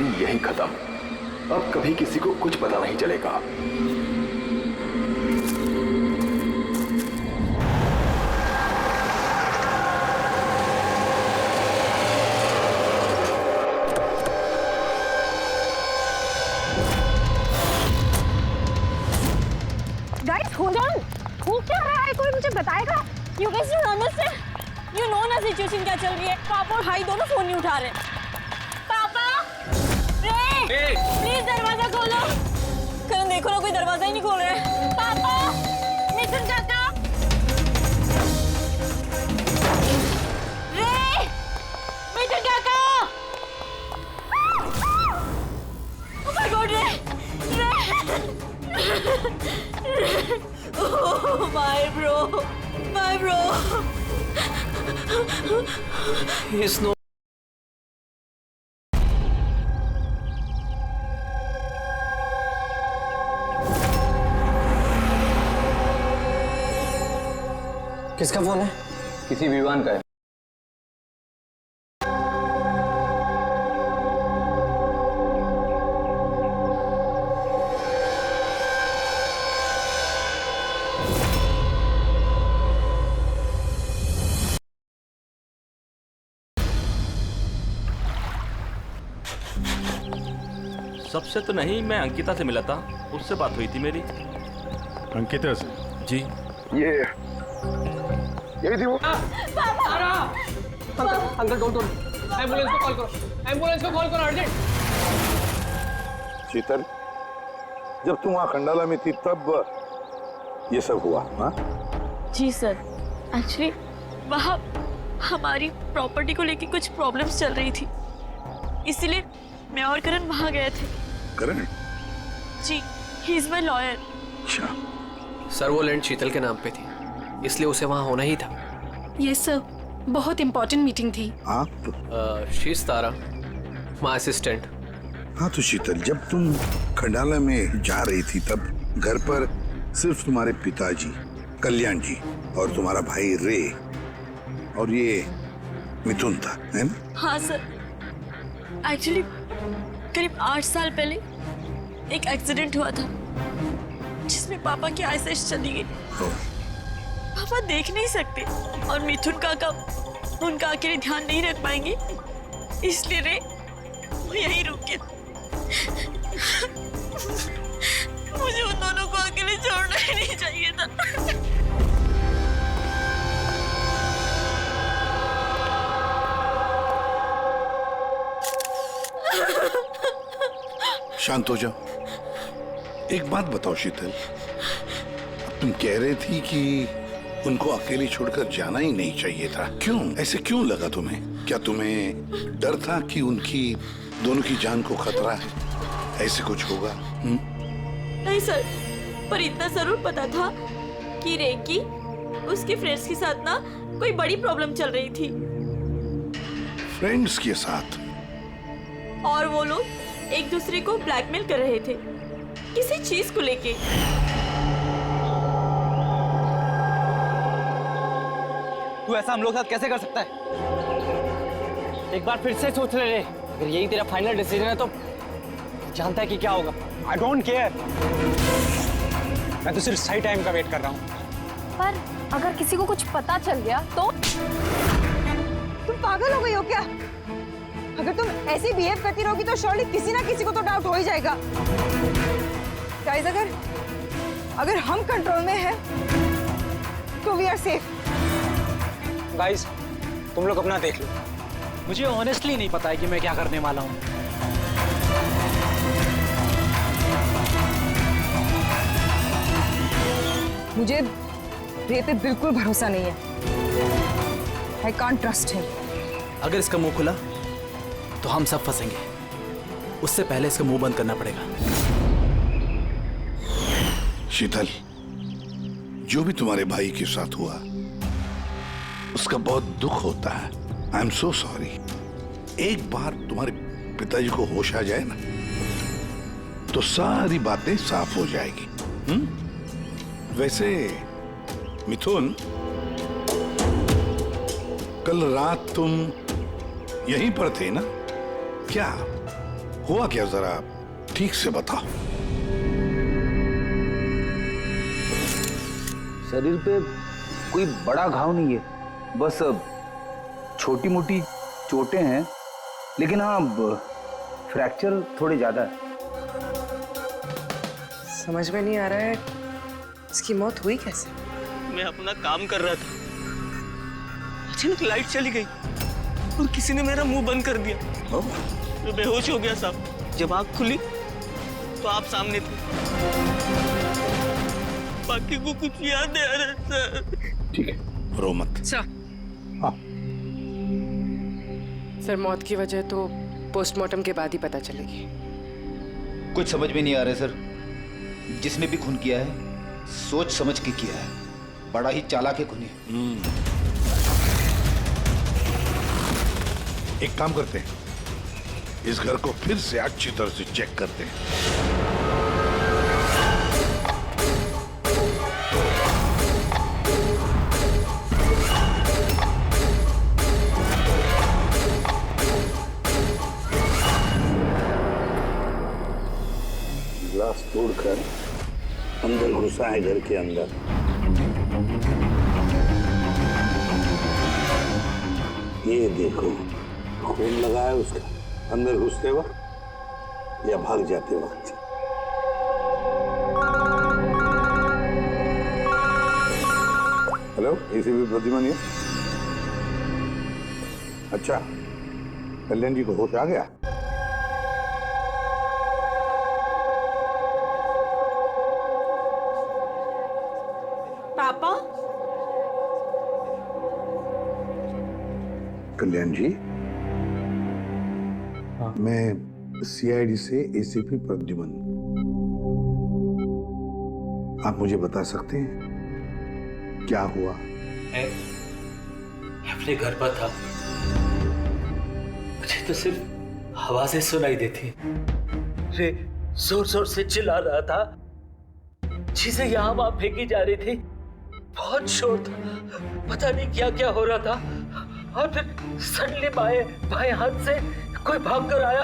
कहानी यही खत्म। अब कभी किसी को कुछ पता नहीं चलेगा। गाइस होल्ड ऑन, हो क्या रहा है? कोई मुझे बताएगा? You guys don't understand. You know ना सिचुएशन क्या चल रही है। पापा और भाई दोनों फोन नहीं उठा रहे। पापा, रे, प्लीज दरवाजा खोलो। करण देखो ना, कोई दरवाजा ही नहीं खोल रहा है। पापा, मिथुन चाचा, रे, मिथुन काका। Oh my God, रे, oh my bro. He's no. किसका फोन है? किसी विद्वान का है। सबसे तो नहीं, मैं अंकिता से मिला था, उससे बात हुई थी मेरी। अंकिता से? जी। यही थी वो। अंकल डोंट एम्बुलेंस को कॉल करो अर्जेंट। शीतल, जब तुम वहां खंडाला में थी तब ये सब हुआ? हाँ जी सर, एक्चुअली वहाँ हमारी प्रॉपर्टी को लेके कुछ प्रॉब्लम्स चल रही थी, इसीलिए मैं और करण वहाँ गए थे। करण? जी, ही इज माय लॉयर। अच्छा। सर वो लैंड शीतल के नाम पे थी, इसलिए उसे वहाँ होना ही था। यस सर, बहुत इंपॉर्टेंट मीटिंग थी। आप? शीज तारा, माय असिस्टेंट। हाँ तो शीतल, जब तुम खंडाला में जा रही थी तब घर पर सिर्फ तुम्हारे पिताजी कल्याण जी और तुम्हारा भाई रे और ये मिथुन था, है ना? हाँ सर, एक्चुअली करीब 8 साल पहले एक एक्सीडेंट हुआ था जिसमें पापा की आईसाइट चली गई। पापा देख नहीं सकते और मिथुन काका उनका अकेले ध्यान नहीं रख पाएंगे, इसलिए रे वो यहीं रुक गया। मुझे उन दोनों को अकेले छोड़ना ही नहीं चाहिए था। शांत हो जाओ। एक बात बताओ शीतल, अब तुम कह रही थी कि उनको अकेले छोड़कर जाना ही नहीं चाहिए था, क्यों? ऐसे क्यों लगा तुम्हें? क्या तुम्हें डर था कि उनकी दोनों की जान को खतरा है, ऐसे कुछ होगा? नहीं सर, पर इतना जरूर पता था कि रेकी उसके फ्रेंड्स के साथ ना कोई बड़ी प्रॉब्लम चल रही थी। फ्रेंड्स के साथ? और वो लोग एक दूसरे को ब्लैकमेल कर रहे थे किसी चीज को लेके। तू ऐसा हम लोग साथ कैसे कर सकता है? एक बार फिर से सोच ले रे, अगर यही तेरा फाइनल डिसीजन है तो जानता है कि क्या होगा। I don't care. मैं तो सिर्फ सही टाइम का वेट कर रहा हूँ। पर अगर किसी को कुछ पता चल गया तो? तुम पागल हो गई हो क्या? अगर तुम ऐसे बिहेव करती रहोगी तो श्योरली किसी ना किसी को तो डाउट हो ही जाएगा। गाइस, अगर हम कंट्रोल में हैं तो वी आर सेफ। गाइस, तुम लोग अपना देख लो। मुझे ऑनेस्टली नहीं पता है कि मैं क्या करने वाला हूँ। मुझे रे पे बिल्कुल भरोसा नहीं है। I can't trust him. अगर इसका मुंह खुला तो हम सब फंसेंगे, उससे पहले इसका मुंह बंद करना पड़ेगा। शीतल, जो भी तुम्हारे भाई के साथ हुआ उसका बहुत दुख होता है। I am so sorry. एक बार तुम्हारे पिताजी को होश आ जाए ना तो सारी बातें साफ हो जाएगी। वैसे मिथुन, कल रात तुम यहीं पर थे ना? क्या हुआ क्या, जरा ठीक से बताओ। शरीर पे कोई बड़ा घाव नहीं है, बस छोटी मोटी चोटें हैं, लेकिन हाँ फ्रैक्चर थोड़े ज्यादा है। समझ में नहीं आ रहा है इसकी मौत हुई कैसे? मैं अपना काम कर रहा था, अचानक लाइट चली गई और किसी ने मेरा मुंह बंद कर दिया। मैं बेहोश हो गया साहब। जब आँख खुली तो आप सामने थे। बाकी को कुछ याद नहीं आ रहा सर। ठीक है, रो मत। सर, हाँ। सर मौत की वजह तो पोस्टमार्टम के बाद ही पता चलेगी। कुछ समझ में नहीं आ रहा है सर। जिसने भी खून किया है सोच समझ के किया है, बड़ा ही चालाक है खूनी। एक काम करते हैं, इस घर को फिर से अच्छी तरह से चेक करते हैं। ग्लास तोड़कर अंदर घुसा है घर के अंदर। ये देखो, खून लगा है उसका अंदर घुसते वक्त या भाग जाते वक्त। हेलो, एसीपी प्रद्युमन है। अच्छा, कल्याण जी को होश आ गया? पापा, कल्याण जी, मैं सीआईडी से एसीपी प्रद्युमन। आप मुझे बता सकते हैं क्या हुआ? मैं अपने घर पर था, मुझे तो सिर्फ आवाजें सुनाई देती। रे जोर जोर से चिल्ला रहा था, चीजें यहाँ वहां फेंकी जा रही थी, बहुत शोर था, पता नहीं क्या क्या हो रहा था। और फिर सडनली बाएं हाथ से कोई भाग कर आया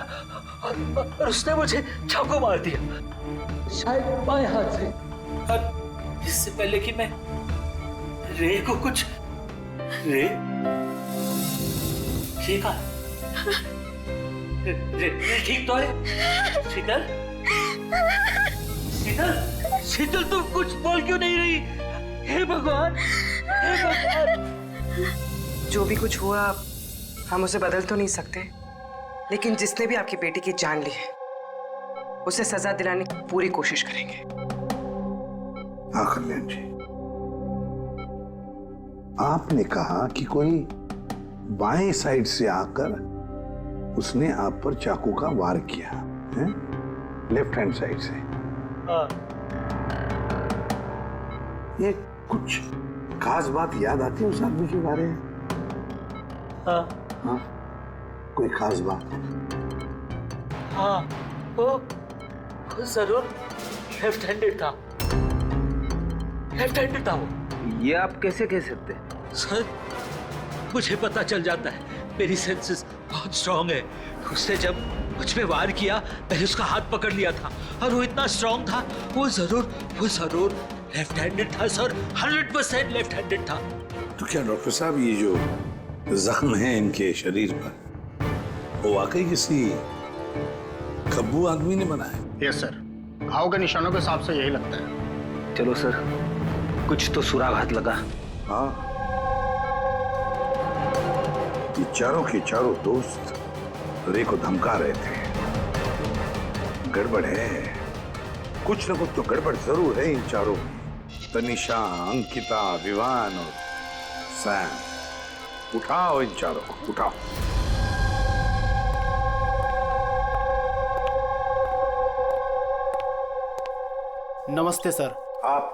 और उसने मुझे चाकू मार दिया, शायद बाएं हाथ से। और इससे पहले कि मैं रे को कुछ रे ठीक है, रे ठीक तो है? शीतल, शीतल, शीतल, तुम कुछ बोल क्यों नहीं रही? हे भगवान, हे भगवान। जो भी कुछ हुआ हम उसे बदल तो नहीं सकते, लेकिन जिसने भी आपकी बेटी की जान ली है उसे सजा दिलाने की पूरी कोशिश करेंगे। हाँ कल्याण जी, आपने कहा कि कोई बाएं साइड से आकर उसने आप पर चाकू का वार किया है, लेफ्ट हैंड साइड से। ये कुछ खास बात याद आती है उस आदमी के बारे में? हाँ, कोई खास बात? हाँ, वो जरूर लेफ्ट हैंडेड था, लेफ्ट हैंडेड था वो। ये आप कैसे कह सकते हैं? सर, मुझे पता चल जाता है, मेरी सेंसेस बहुत स्ट्रांग है। उसने जब मुझ पे वार किया, मैंने उसका हाथ पकड़ लिया था और वो इतना स्ट्रांग था, वो जरूर लेफ्ट हैंडेड था सर, 100% लेफ्ट हैंडेड था। तो क्या डॉक्टर साहब, ये जो जख्म है इनके शरीर पर, वो वाकई किसी खब्बू आदमी ने बनाया? यस सर, घाव के निशानों के हिसाब से यही लगता है। चलो सर, कुछ तो सुराग लगा। हाँ, ये चारों के चारों दोस्त रे को धमका रहे थे। गड़बड़ है, कुछ न कुछ तो गड़बड़ जरूर है इन चारों में। तनिषा, अंकिता, विवान और सैम। उठाओ इन चारों को, उठाओ। नमस्ते सर। आप?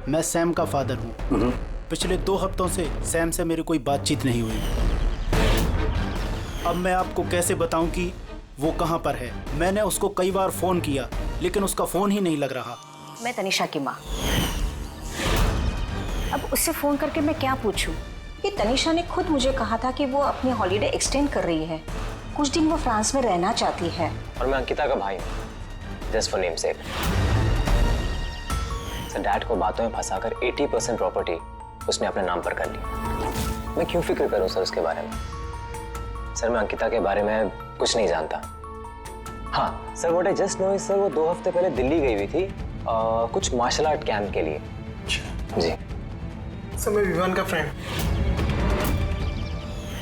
मैं सैम का फादर हूँ। पिछले 2 हफ्तों से सैम से मेरी कोई बातचीत नहीं हुई। अब मैं आपको कैसे बताऊं कि वो कहाँ पर है? मैंने उसको कई बार फोन किया, लेकिन उसका फोन ही नहीं लग रहा। मैं तनिषा की माँ। अब उससे फोन करके मैं क्या पूछूं? कि तनिषा ने खुद मुझे कहा था कि वो अपनी हॉलीडे एक्सटेंड कर रही है, कुछ दिन वो फ्रांस में रहना चाहती है। और मैं अंकिता का भाई हूँ, just for name sec. Sir dad को बातों में फंसाकर 80% प्रॉपर्टी उसने अपने नाम पर कर ली। मैं क्यों फिक्र करूँ सर उसके बारे में? सर मैं अंकिता के बारे में कुछ नहीं जानता। हाँ sir, what I just know is sir वो 2 हफ्ते पहले दिल्ली गई हुई थी कुछ मार्शल आर्ट कैंप के लिए। जी सर मैं विवान का फ्रेंड।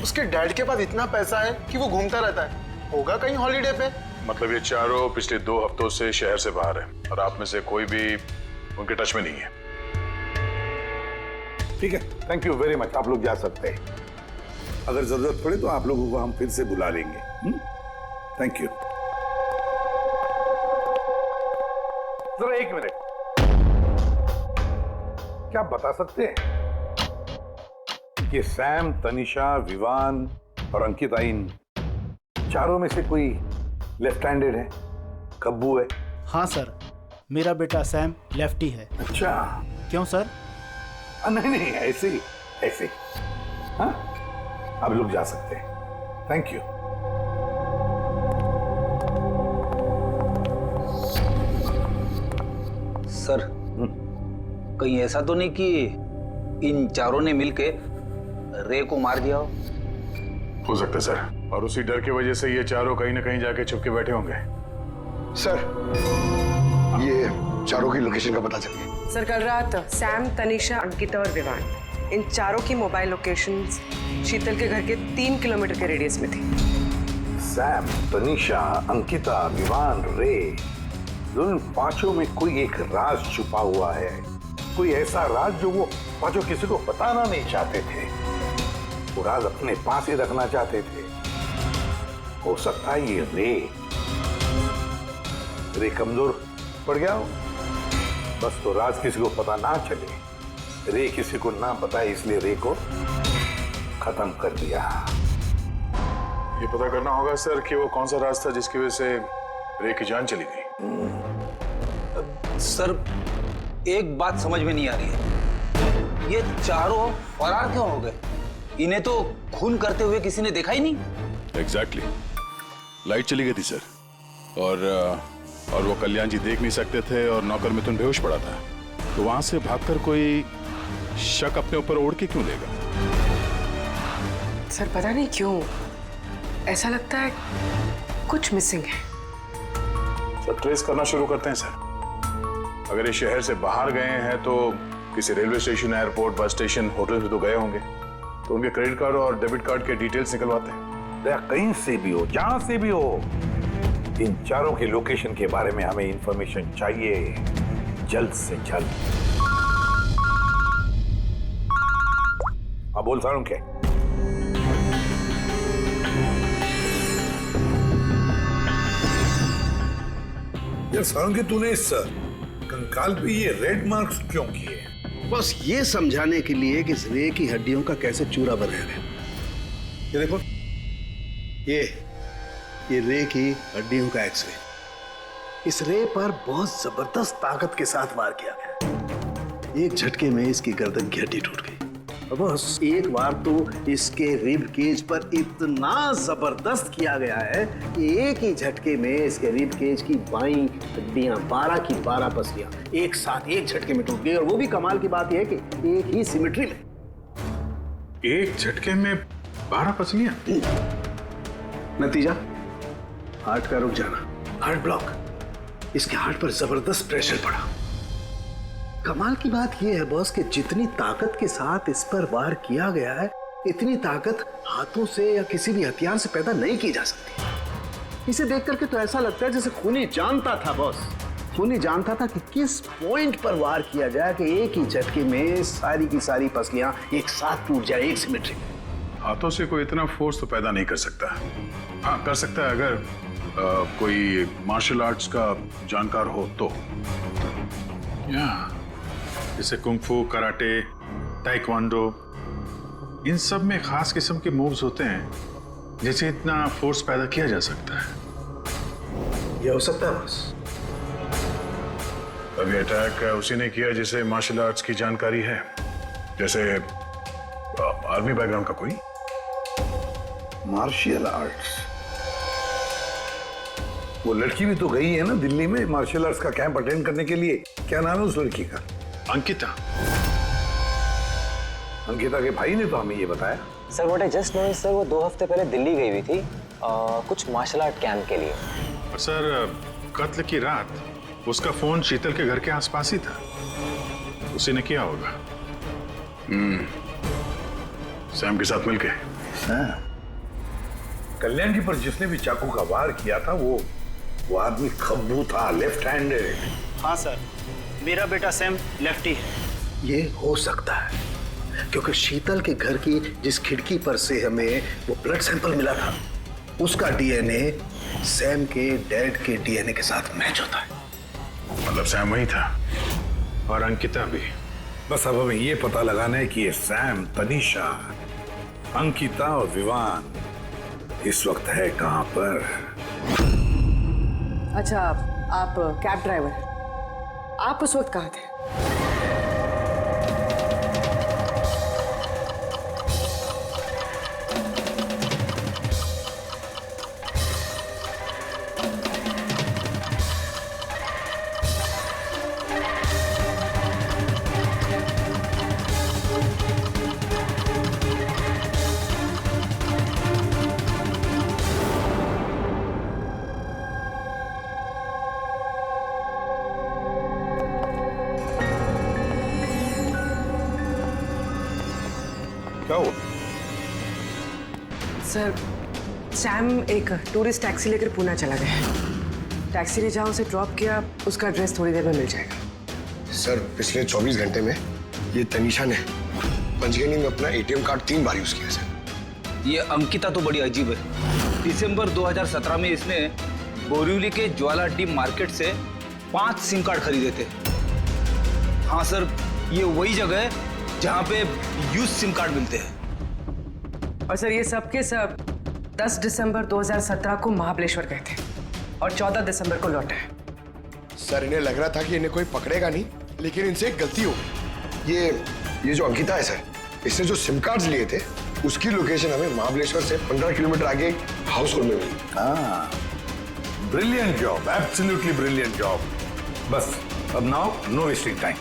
उसके डैड के पास इतना पैसा है कि वो घूमता रहता है। होगा कहीं हॉलीडे पे। मतलब ये चारों पिछले 2 हफ्तों से शहर से बाहर है और आप में से कोई भी उनके टच में नहीं है। ठीक है, थैंक यू वेरी मच। आप लोग जा सकते हैं। अगर जरूरत पड़े तो आप लोगों को हम फिर से बुला लेंगे। Thank you. जरा 1 मिनट, क्या आप बता सकते हैं कि सैम, तनिषा, विवान और अंकिता इन चारों में से कोई लेफ्ट हैंडेड है? कब्बू है? हाँ सर, मेरा बेटा सैम लेफ्टी है। अच्छा, क्यों सर? नहीं नहीं, ऐसे ही ऐसे ही। हाँ, आप लोग जा सकते हैं। Thank you. सर कहीं ऐसा तो नहीं कि इन चारों ने मिलके रे को मार दिया हो सकता है सर, और उसी डर की वजह से ये चारों कहीं ना कहीं जाके छुप के बैठे होंगे। सर ये चारों की लोकेशन का पता चल गया। सर कल रात सैम, तनिषा, अंकिता और विवान इन चारों की मोबाइल लोकेशंस शीतल के घर के 3 किलोमीटर के रेडियस में थी। सैम, तनिषा, अंकिता, विवान, रे, उन पांचों में कोई एक राज छुपा हुआ है। कोई ऐसा राज जो वो पांचों किसी को बताना नहीं चाहते थे। वो राज अपने पास ही रखना चाहते थे। हो सकता है ये रे कमजोर पड़ गया हो, बस तो राज किसी को पता ना चले। रे किसी को ना बताए, इसलिए रे को खत्म कर दिया। ये पता करना होगा सर कि वो कौन सा राज था जिसकी वजह से रे की जान चली गई। सर एक बात समझ में नहीं आ रही है, ये चारों फरार क्यों हो गए? इन्हें तो खून करते हुए किसी ने देखा ही नहीं। एग्जैक्टली, लाइट चली गई थी सर, और वो कल्याण जी देख नहीं सकते थे और नौकर मिथुन बेहोश पड़ा था, तो वहां से भागकर कोई शक अपने ऊपर ओढ़ के क्यों लेगा? सर पता नहीं क्यों ऐसा लगता है कुछ मिसिंग है। सर ट्रेस करना शुरू करते हैं सर। अगर ये शहर से बाहर गए हैं तो किसी railway station, airport, bus station, hotel में तो गए होंगे, तो उनके क्रेडिट कार्ड और डेबिट कार्ड के डिटेल्स निकलवाते हैं। कहीं से भी हो, जहां से भी हो, इन चारों के लोकेशन के बारे में हमें इंफॉर्मेशन चाहिए, जल्द से जल्द। हाँ बोल सारुण के। यार सारुण के, तूने इस कंकाल पे ये रेड मार्क्स क्यों किए? बस ये समझाने के लिए कि इस रे की हड्डियों का कैसे चूरा बनाया गया। ये देखो, ये रे की हड्डियों का एक्सरे। इस रे पर बहुत जबरदस्त ताकत के साथ वार किया गया। एक झटके में इसकी गर्दन की हड्डी टूट गई। बस एक बार तो इसके रिब केज पर इतना जबरदस्त किया गया है कि एक ही झटके में इसके रिब केज की बाईं हड्डियां 12 की 12 पसलियां एक साथ एक झटके में टूट गई। और वो भी कमाल की बात यह है कि एक ही सिमेट्री में। एक झटके में 12 पसलियां? नतीजा हार्ट का रुक जाना, हार्ट ब्लॉक। इसके हार्ट पर जबरदस्त प्रेशर पड़ा। कमाल की बात यह है बॉस कि जितनी ताकत के साथ इस पर वार किया गया है, इतनी ताकत हाथों से या किसी भी हथियार से पैदा नहीं की जा सकती। इसे देख करके तो ऐसा लगता है जैसे खूनी जानता था बॉस, खूनी जानता था कि किस पॉइंट पर वार किया जाए कि एक ही झटके में सारी की सारी पसलियां एक साथ टूट जाए, एक सिमेट्री में। हाथों से कोई इतना फोर्स तो पैदा नहीं कर सकता। हाँ कर सकता है अगर कोई मार्शल आर्ट्स का जानकार हो तो, जैसे कुंग-फू, कराटे, ताइक्वांडो, इन सब में खास किस्म के मूव्स होते हैं जिससे इतना फोर्स पैदा किया जा सकता है। ये हो सकता है बस। अभी अटैक उसी ने किया जिसे मार्शल आर्ट्स की जानकारी है, जैसे आर्मी बैकग्राउंड का कोई। Martial arts? वो लड़की भी तो गई है ना दिल्ली में मार्शल आर्ट्स का कैंप अटेंड करने के लिए। क्या नाम है उस लड़की का? अंकिता। अंकिता के भाई ने तो हमें ये बताया। Sir what I just know sir, वो 2 हफ्ते पहले दिल्ली गई हुई थी कुछ मार्शल आर्ट कैंप के लिए। और सर कत्ल की रात उसका फोन शीतल के घर के आसपास ही था, उसी ने किया होगा। सैम के साथ मिलके। कल्याण जी पर जिसने भी चाकू का वार किया था वो आदमी खब्बू था, लेफ्ट हैंडेड। हाँ सर, मेरा बेटा सैम लेफ्टी है। ये हो सकता है क्योंकि शीतल के घर की जिस खिड़की पर से हमें वो ब्लड सैंपल मिला था उसका डीएनए सैम के डैड के डीएनए के साथ मैच होता है। मतलब सैम वही था और अंकिता भी। बस अब हमें ये पता लगाना है कि ये सैम, तनीषा, अंकिता और विवान इस वक्त है कहां पर। अच्छा, आप कैब ड्राइवर, आप उस वक्त कहाँ थे? क्या हुआ? सर, सैम एक टूरिस्ट टैक्सी लेकर पूना चला गया है। टैक्सी ने जहाँ उसे ड्रॉप किया उसका एड्रेस थोड़ी देर में मिल जाएगा। सर, पिछले 24 घंटे में ये तनीषा ने पंचगनी में अपना एटीएम कार्ड 3 बार यूज किया सर। ये अंकिता तो बड़ी अजीब है। दिसंबर 2017 में इसने बोरिवली के ज्वाला डी मार्केट से 5 सिम कार्ड खरीदे थे। हाँ सर, ये वही जगह है जहाँ पे यूज सिम कार्ड मिलते हैं। और सर, ये सब के सब 10 दिसंबर 2017 को महाबलेश्वर गए थे और 14 दिसंबर को लौटे हैं। सर, इन्हें लग रहा था कि इन्हें कोई पकड़ेगा नहीं, लेकिन इनसे एक गलती हो गई। ये जो अंकिता है सर, इसने जो सिम कार्ड्स लिए थे उसकी लोकेशन हमें महाबलेश्वर से 15 किलोमीटर आगे हाउस होल्ड में मिली। हाँ, brilliant job, absolutely brilliant job. बस अब नाउ नो वेस्टिंग टाइम,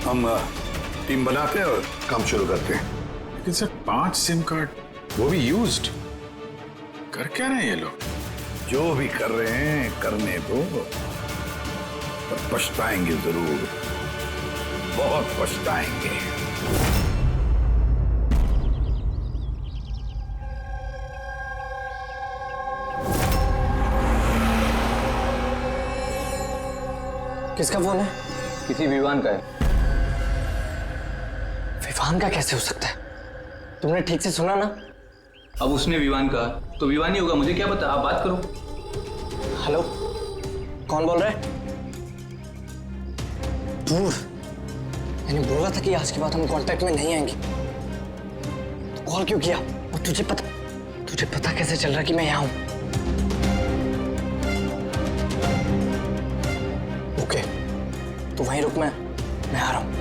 हम टीम बनाते हैं और काम शुरू करते हैं। लेकिन सर 5 सिम कार्ड, वो भी यूज्ड, कर क्या रहे हैं ये लोग? जो भी कर रहे हैं करने दो, पर पछताएंगे जरूर, बहुत पछताएंगे। किसका फोन है? किसी विवान का है। विवान का कैसे हो सकता है? तुमने ठीक से सुना ना? अब उसने विवान कहा तो विवान ही होगा, मुझे क्या पता, आप बात करो। हेलो, कौन बोल रहा है? दूर, मैंने बोला था कि आज के बाद हम कांटेक्ट में नहीं आएंगे। तो कॉल क्यों किया? और तुझे पता कैसे चल रहा कि मैं यहाँ हूं? ओके, तो वहीं रुक, मैं आ रहा हूं।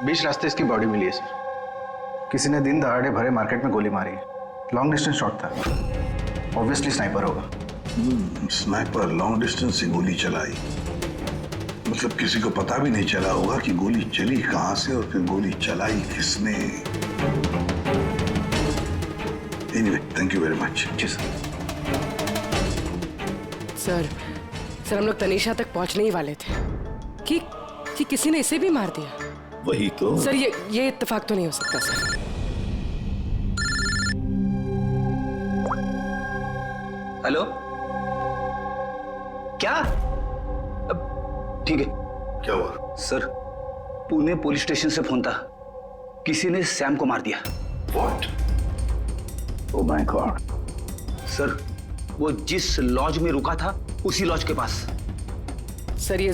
बीच रास्ते इसकी बॉडी मिली है सर। किसी ने दिन दहाड़े भरे मार्केट में गोली मारी। लॉन्ग डिस्टेंस शॉट था, ऑब्वियसली स्नाइपर होगा। स्नाइपर लॉन्ग डिस्टेंस से गोली चलाई, मतलब किसी को पता भी नहीं चला होगा कि गोली चली कहां से और फिर गोली चलाई किसने। Anyway, thank you very much. जी सर। सर हम लोग तनीषा तक पहुंचने ही वाले थे कि किसी ने इसे भी मार दिया। वही तो सर, ये इत्तेफाक तो नहीं हो सकता सर। हेलो, क्या? ठीक है। क्या हुआ? सर, पुणे पुलिस स्टेशन से फोन था, किसी ने सैम को मार दिया। What? Oh my God! Sir, वो जिस लॉज में रुका था उसी लॉज के पास। सर, ये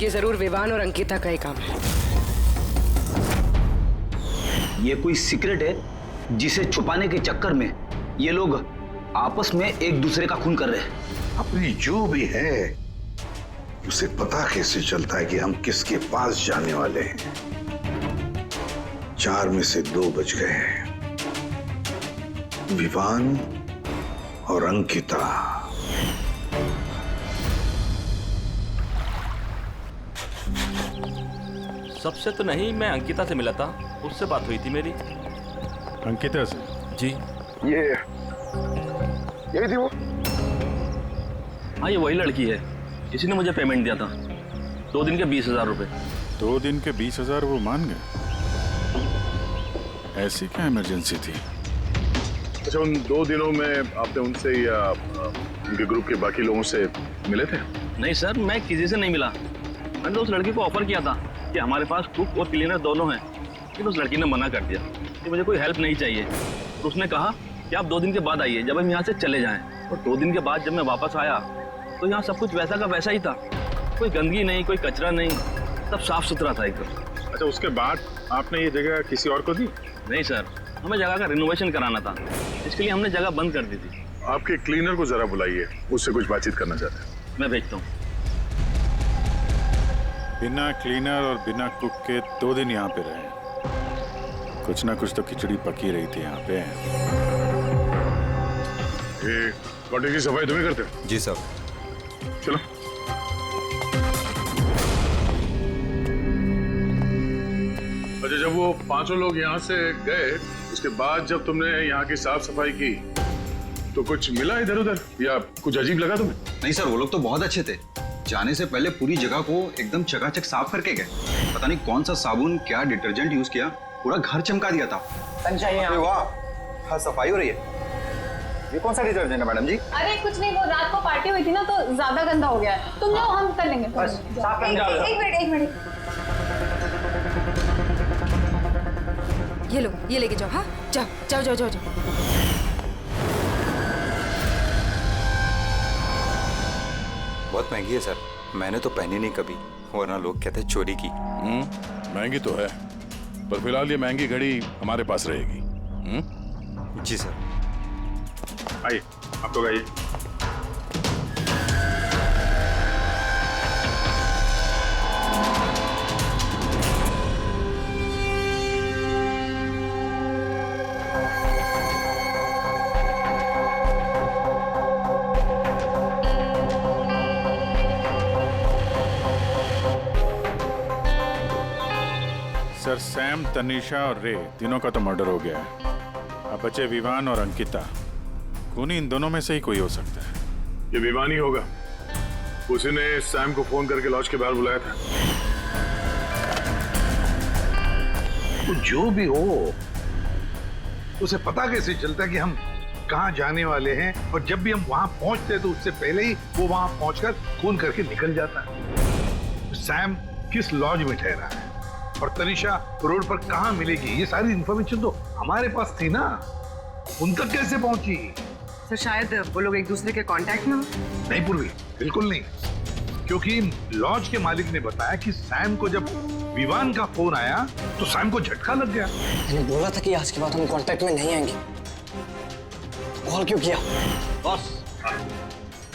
जरूर विवान और अंकिता का ही काम है। ये कोई सीक्रेट है जिसे छुपाने के चक्कर में ये लोग आपस में एक दूसरे का खून कर रहे हैं। अपनी जो भी है उसे पता कैसे चलता है कि हम किसके पास जाने वाले हैं? 4 में से 2 बच गए हैं, विवान और अंकिता। सबसे तो नहीं, मैं अंकिता से मिला था, उससे बात हुई थी मेरी। अंकिता से? जी। यही थी वो? हाँ, ये वही लड़की है, इसी ने मुझे पेमेंट दिया था, 2 दिन के 20,000 रुपए। 2 दिन के 20,000 वो मान गए? ऐसी क्या इमरजेंसी थी? अच्छा, उन 2 दिनों में आपने उनसे या उनके ग्रुप के बाकी लोगों से मिले थे? नहीं सर, मैं किसी से नहीं मिला। मैंने तो उस लड़की को ऑफर किया था कि हमारे पास कुक और क्लीनर दोनों हैं, लेकिन उस लड़की ने मना कर दिया कि मुझे कोई हेल्प नहीं चाहिए। तो उसने कहा कि आप 2 दिन के बाद आइए, जब हम यहाँ से चले जाएं। और 2 दिन के बाद जब मैं वापस आया तो यहाँ सब कुछ वैसा का वैसा ही था, कोई गंदगी नहीं, कोई कचरा नहीं, सब साफ सुथरा था एकदम। अच्छा, उसके बाद आपने ये जगह किसी और को दी? नहीं सर, हमें जगह का रिनोवेशन कराना था, इसके लिए हमने जगह बंद कर दी थी। आपके क्लीनर को जरा बुलाइए, उससे कुछ बातचीत करना चाहते हैं। मैं भेजता हूँ। बिना क्लीनर और बिना कुक के 2 दिन यहाँ पे रहे, कुछ ना कुछ तो खिचड़ी पकी रही थी यहाँ पे। ये कॉटेज की सफाई तुम्हें करते हो? जी सर। चलो। अच्छा, जब वो 5 लोग यहाँ से गए, उसके बाद जब तुमने यहाँ की साफ सफाई की तो कुछ मिला इधर उधर या कुछ अजीब लगा तुम्हें? नहीं सर, वो लोग तो बहुत अच्छे थे, जाने से पहले पूरी जगह को एकदम चकाचक साफ करके गए। पता नहीं कौन सा साबुन, क्या डिटर्जेंट यूज किया, पूरा घर चमका दिया था। वाह, हाँ सफाई हो रही है। ये कौन सा डिटर्जेंट है मैडम जी? अरे कुछ नहीं, वो रात को पार्टी हुई थी ना, तो ज्यादा गंदा हो गया है। तुम जाओ, हम कर लेंगे। एक मिनट। ये लो, ये लेके जाओ। हाँ, जाओ। बहुत महंगी है सर, मैंने तो पहनी नहीं कभी, वरना लोग कहते चोरी की। महंगी तो है, पर फिलहाल ये महंगी घड़ी हमारे पास रहेगी। जी सर। आइए, आप लोग आइए। सर, सैम, तनीषा और रे तीनों का तो मर्डर हो गया है। अब बचे विवान और अंकिता। खूनी इन दोनों में से ही कोई हो सकता है। ये विवान ही होगा, उसी ने सैम को फोन करके लॉज के बाहर बुलाया था। तो जो भी हो, उसे पता कैसे चलता है कि हम कहाँ जाने वाले हैं? और जब भी हम वहां पहुंचते हैं तो उससे पहले ही वो वहां पहुंचकर फोन करके निकल जाता है। सैम किस लॉज में ठहरा है और तनीषा रोड पर कहाँ मिलेगी, ये सारी इन्फॉर्मेशन तो हमारे पास थी ना, उन तक कैसे पहुंची? सर, शायद वो लोग एक दूसरे के कांटेक्ट में हो। नहीं पूर्वी, बिल्कुल नहीं, क्योंकि लॉज के मालिक ने बताया कि सैम को जब विवान का फोन आया तो सैम को झटका लग गया। मैंने बोला था कि आज के बाद हम कांटेक्ट में नहीं आएंगे, कॉल क्यों किया? बॉस,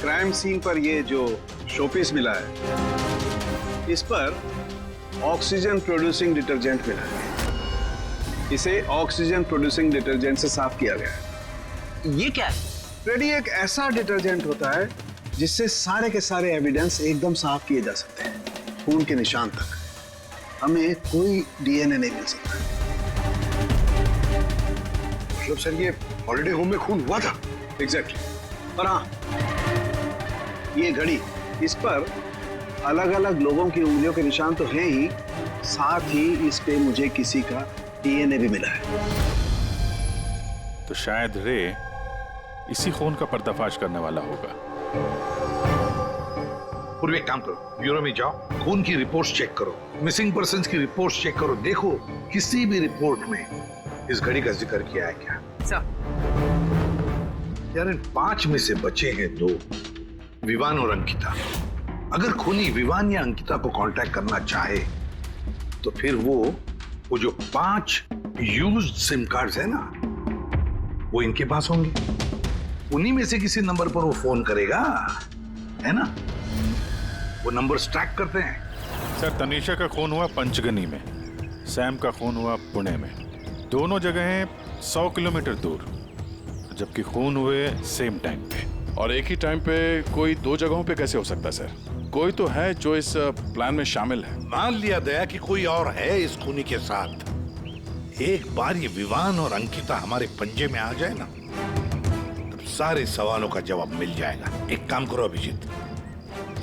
क्राइम सीन पर ये जो शोपीस मिला है, इस पर ऑक्सीजन प्रोड्यूसिंग डिटर्जेंट मिला है। इसे ऑक्सीजन प्रोड्यूसिंग डिटर्जेंट से साफ किया गया है। ये क्या है? फ्रेडी, एक ऐसा डिटर्जेंट होता है जिससे सारे के सारे एविडेंस एकदम साफ किए जा सकते हैं, खून के निशान तक। हमें कोई डीएनए नहीं मिल सकता। मतलब सर ये हॉलिडे होम में खून हुआ था? एग्जैक्टली। और हाँ, ये घड़ी, इस पर अलग अलग लोगों की उंगलियों के निशान तो हैं ही, साथ ही इस पे मुझे किसी का डीएनए भी मिला है। तो शायद रे इसी खून का पर्दाफाश करने वाला होगा। पूर्व एक काम करो, ब्यूरो में जाओ, खून की रिपोर्ट्स चेक करो, मिसिंग पर्संस की रिपोर्ट्स चेक करो, देखो किसी भी रिपोर्ट में इस घड़ी का जिक्र किया है क्या। यार इन 5 में से बचे हैं 2, विवान और अंकिता। अगर खूनी विवान या अंकिता को कांटेक्ट करना चाहे तो फिर वो जो 5 यूज्ड सिम कार्ड्स है ना, वो इनके पास होंगे। उन्हीं में से किसी नंबर पर वो फोन करेगा, है ना? वो नंबर ट्रैक करते हैं। सर, तनीषा का खून हुआ पंचगनी में, सैम का खून हुआ पुणे में। दोनों जगहें 100 किलोमीटर दूर, जबकि खून हुए सेम टाइम पे। और एक ही टाइम पे कोई 2 जगहों पे कैसे हो सकता है सर? कोई तो है जो इस प्लान में शामिल है। मान लिया गया कि कोई और है इस खूनी के साथ। एक बार ये विवान और अंकिता हमारे पंजे में आ जाए ना, तो सारे सवालों का जवाब मिल जाएगा। एक काम करो अभिजीत,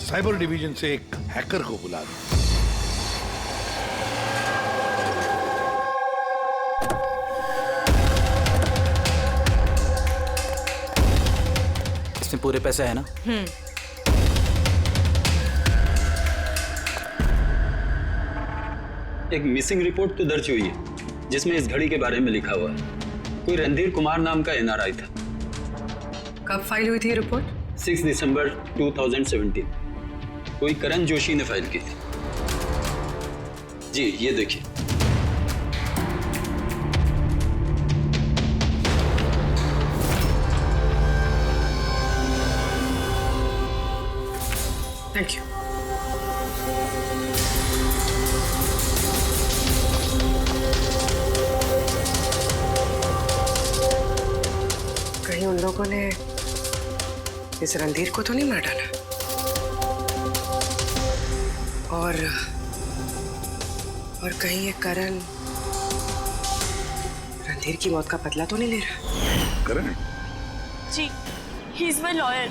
साइबर डिवीजन से एक हैकर को बुला दो। इसमें पूरे पैसे है ना? एक मिसिंग रिपोर्ट तो दर्ज हुई है जिसमें इस घड़ी के बारे में लिखा हुआ है। कोई रणधीर कुमार नाम का एनआरआई था। कब फाइल हुई थी रिपोर्ट? 6 दिसंबर 2017। कोई करण जोशी ने फाइल की थी। जी ये देखिए। Thank you. कहीं उन लोगों ने इस रणधीर को तो नहीं मार डाला? और कहीं ये करण रणधीर की मौत का बदला तो नहीं ले रहा? करण? जी, he is my lawyer.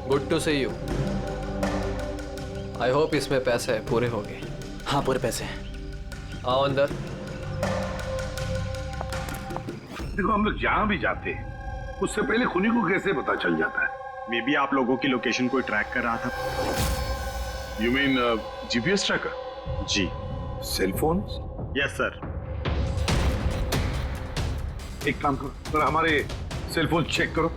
Good to see you. I hope इसमें पैसे पूरे हो गए। हाँ, पूरे पैसे हैं। आओ अंदर। देखो, हम लोग जहां भी जाते हैं उससे पहले खूनी को कैसे पता चल जाता है? मे बी आप लोगों की लोकेशन कोई ट्रैक कर रहा था। You mean GPS tracker? जी। Cell phone? Yes sir. एक काम करो, पर हमारे सेल फोन चेक करो।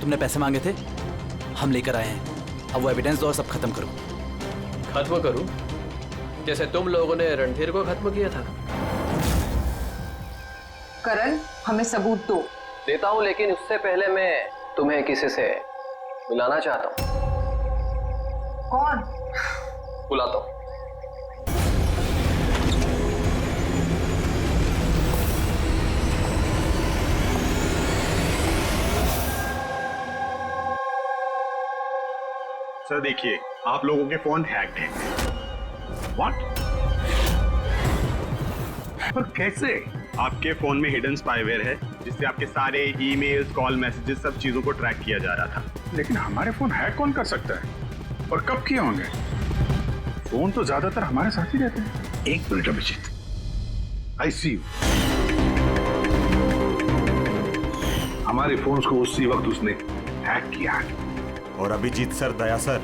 तुमने पैसे मांगे थे, हम लेकर आए हैं। अब वो एविडेंस दो और सब खत्म करो। खत्म करूं? जैसे तुम लोगों ने रणधीर को खत्म किया था। करण, हमें सबूत दो। देता हूं, लेकिन उससे पहले मैं तुम्हें किसी से मिलाना चाहता हूं। कौन? बुलाता हूं। सर देखिए, आप लोगों के फोन हैक्ड हैं। व्हाट? पर कैसे? आपके फोन में हिडन स्पाईवेयर है जिससे आपके सारे ईमेल्स, कॉल, मैसेजेस, सब चीजों को ट्रैक किया जा रहा था। लेकिन हमारे फोन हैक कौन कर सकता है और कब किए होंगे? फोन तो ज्यादातर हमारे साथ ही रहते हैं। एक minute Abhijit, I see you. हमारे फोन्स को उसी वक्त उसने हैक किया। और अभिजीत सर, दया सर,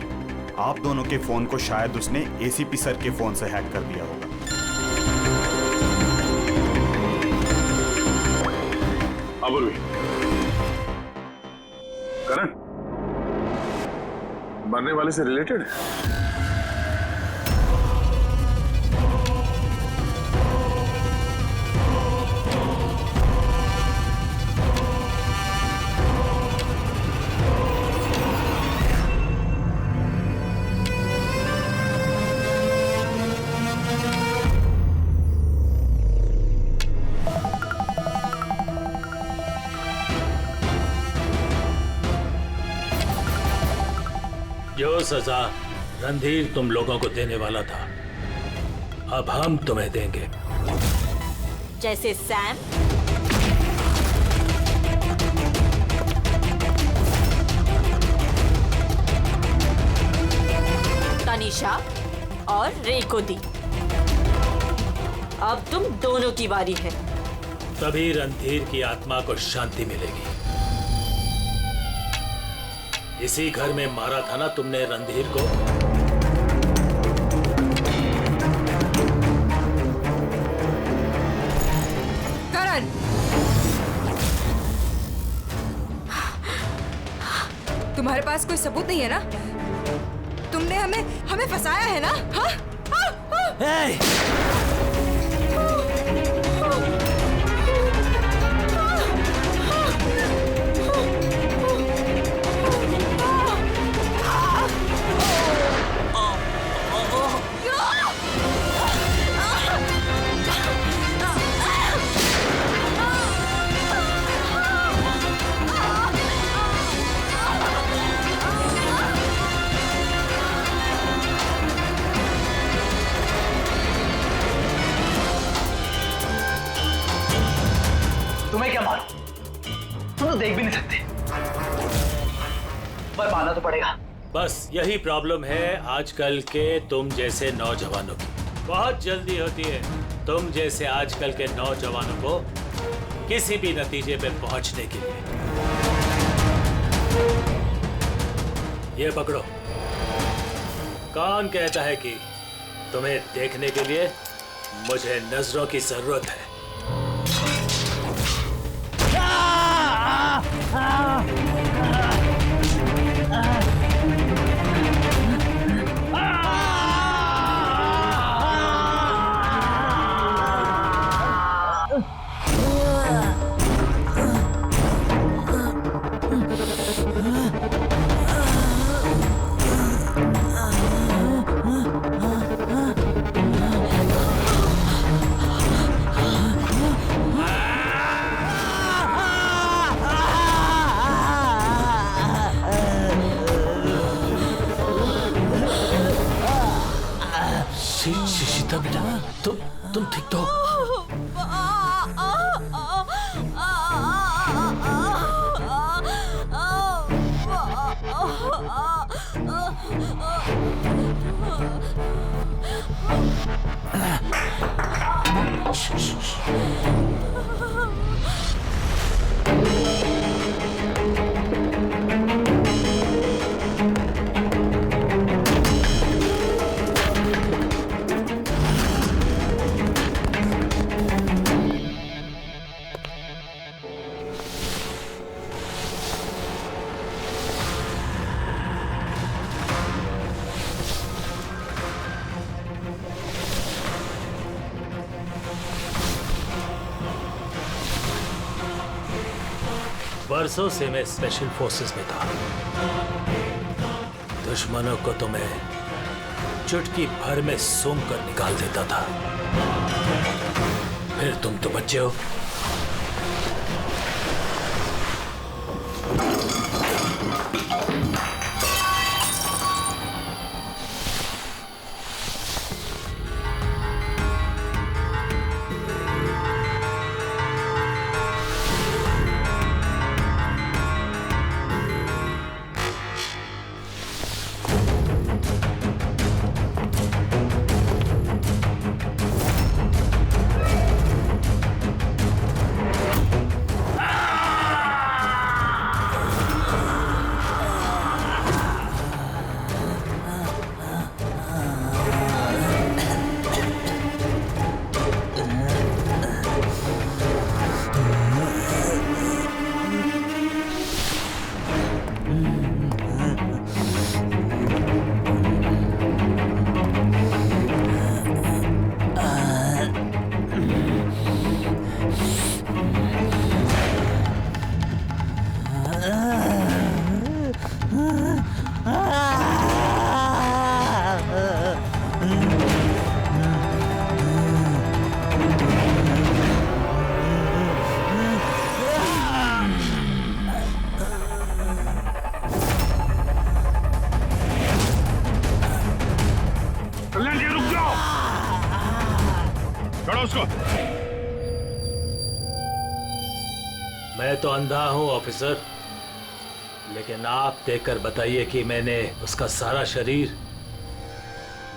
आप दोनों के फोन को शायद उसने एसीपी सर के फोन से हैक कर दिया होगा। अबुर्वी, करण मरने वाले से रिलेटेड है? जो सजा रणधीर तुम लोगों को देने वाला था, अब हम तुम्हें देंगे। जैसे सैम, तनिषा और रे को दी। अब तुम दोनों की बारी है। तभी रणधीर की आत्मा को शांति मिलेगी। इसी घर में मारा था ना तुमने रणधीर को? करण, तुम्हारे पास कोई सबूत नहीं है ना? तुमने हमें फंसाया है ना? हाँ? तुम्हें क्या मालूम? तुम तो देख भी नहीं सकते, पर मानना तो पड़ेगा। बस यही प्रॉब्लम है आजकल के तुम जैसे नौजवानों की। बहुत जल्दी होती है तुम जैसे आजकल के नौजवानों को किसी भी नतीजे पे पहुंचने के लिए। ये पकड़ो। कौन कहता है कि तुम्हें देखने के लिए मुझे नजरों की जरूरत है? सीता बेटा, तुम ठीक तो? बरसों से मैं स्पेशल फोर्सेस में था। दुश्मनों को तो मैं चुटकी भर में सूंघ कर निकाल देता था। फिर तुम तो बच्चे हो। तो अंधा हूं ऑफिसर, लेकिन आप देखकर बताइए कि मैंने उसका सारा शरीर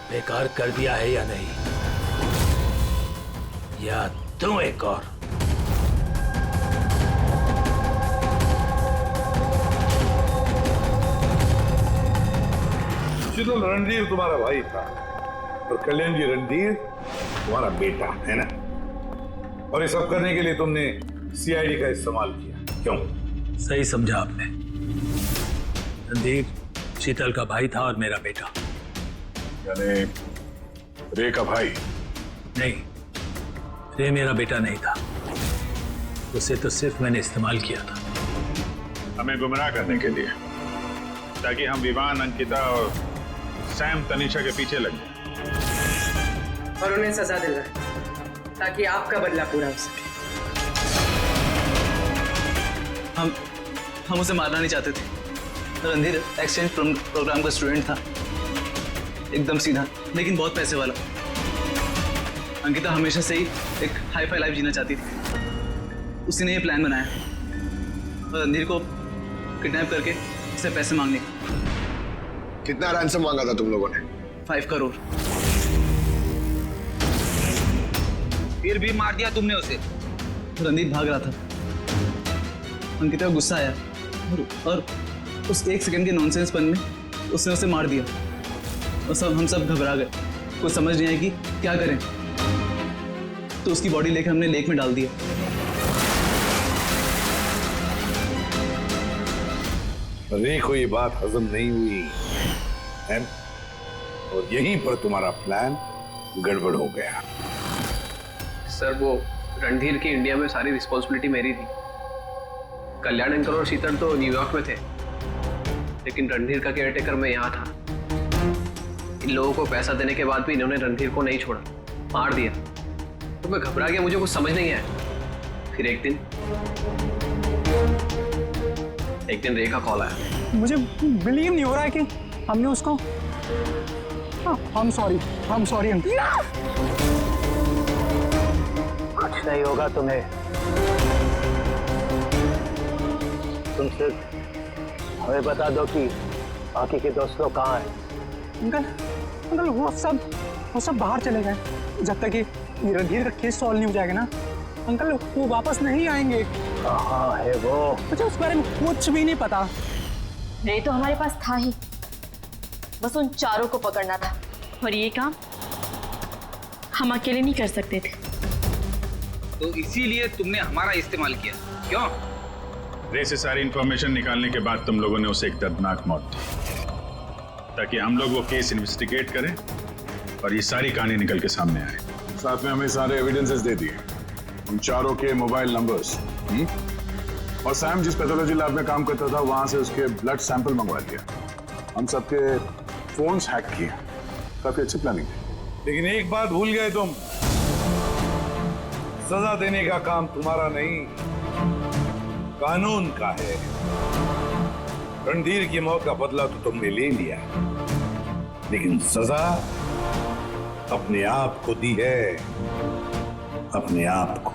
बेकार कर दिया है या नहीं, या तू एक और। शीतल, रणधीर तुम्हारा भाई था और कल्याण जी रणधीर तुम्हारा बेटा है ना, और ये सब करने के लिए तुमने सीआईडी का इस्तेमाल किया, क्यों? सही समझा आपने। रणधीर शीतल का भाई था और मेरा बेटा। यानी रे का भाई? नहीं, रे मेरा बेटा नहीं था, उसे तो सिर्फ मैंने इस्तेमाल किया था। हमें गुमराह करने के लिए, ताकि हम विवान, अंकिता और सैम तनीषा के पीछे लग जाए और उन्हें सजा दिलवाए ताकि आपका बदला पूरा हो सके। हम उसे मारना नहीं चाहते थे। रणधीर एक्सचेंज प्रोग्राम का स्टूडेंट था, एकदम सीधा लेकिन बहुत पैसे वाला। अंकिता हमेशा से ही एक हाई फाई लाइफ जीना चाहती थी, उसी ने ये प्लान बनाया और रणधीर को किडनैप करके उसे पैसे मांगने। कितना रैंसम मांगा था तुम लोगों ने? 5 करोड़। फिर भी मार दिया तुमने उसे? रणधीर भाग रहा था, अंकिता को गुस्सा आया और उस 1 सेकंड के नॉनसेंस पन में उसने उसे मार दिया और हम सब घबरा गए, कुछ समझ नहीं आई कि क्या करें, तो उसकी बॉडी लेकर हमने लेक में डाल दिया। रे को ये बात हजम नहीं हुई है, और यहीं पर तुम्हारा प्लान गड़बड़ हो गया। सर, वो रणधीर की इंडिया में सारी रिस्पॉन्सिबिलिटी मेरी थी। कल्याण अंकल और शीतल तो न्यूयॉर्क में थे, लेकिन रणधीर का केयरटेकर मैं यहाँ था। इन लोगों को पैसा देने के बाद भी इन्होंने रणधीर को नहीं छोड़ा, मार दिया। तो मैं घबरा गया, मुझे कुछ समझ नहीं आया। फिर एक दिन रे का कॉल आया। मुझे बिलीव नहीं हो रहा है कि हमने उसको। हम सॉरी अंकल। कुछ नहीं होगा तुम्हें, तुम सिर्फ हमें बता दो कि बाकी के दोस्त लोग कहाँ हैं। अंकल वो सब बाहर चले गए जब तक कि रणधीर का केस सॉल्व नहीं हो जाएगा ना। अंकल वो वापस नहीं आएंगे। कहाँ है वो? मुझे उस बारे में कुछ भी नहीं पता। नहीं तो हमारे पास था ही, बस उन चारों को पकड़ना था, और ये काम हम अकेले नहीं कर सकते थे। तो इसीलिए तुमने हमारा इस्तेमाल किया, क्यों? रे से सारी इंफॉर्मेशन निकालने के बाद तुम लोगों ने उसे एक दर्दनाक मौत दी, ताकि हम लोग वो केस इन्वेस्टिगेट करें और ये सारी कहानी निकल के सामने आए। साथ में हमें सारे एविडेंसेस दे दिए, उन चारों के मोबाइल नंबर्स, और सैम जिस पैथोलॉजी लैब में काम करता था वहां से उसके ब्लड सैंपल मंगवा दिया। हम सबके फोन्स हैक किए। काफी अच्छी प्लानिंग थी। लेकिन एक बात भूल गए तुम, सजा देने का काम तुम्हारा नहीं, कानून का है। रणधीर की मौत का बदला तो तुमने ले लिया, लेकिन सजा अपने आप को दी है, अपने आप को।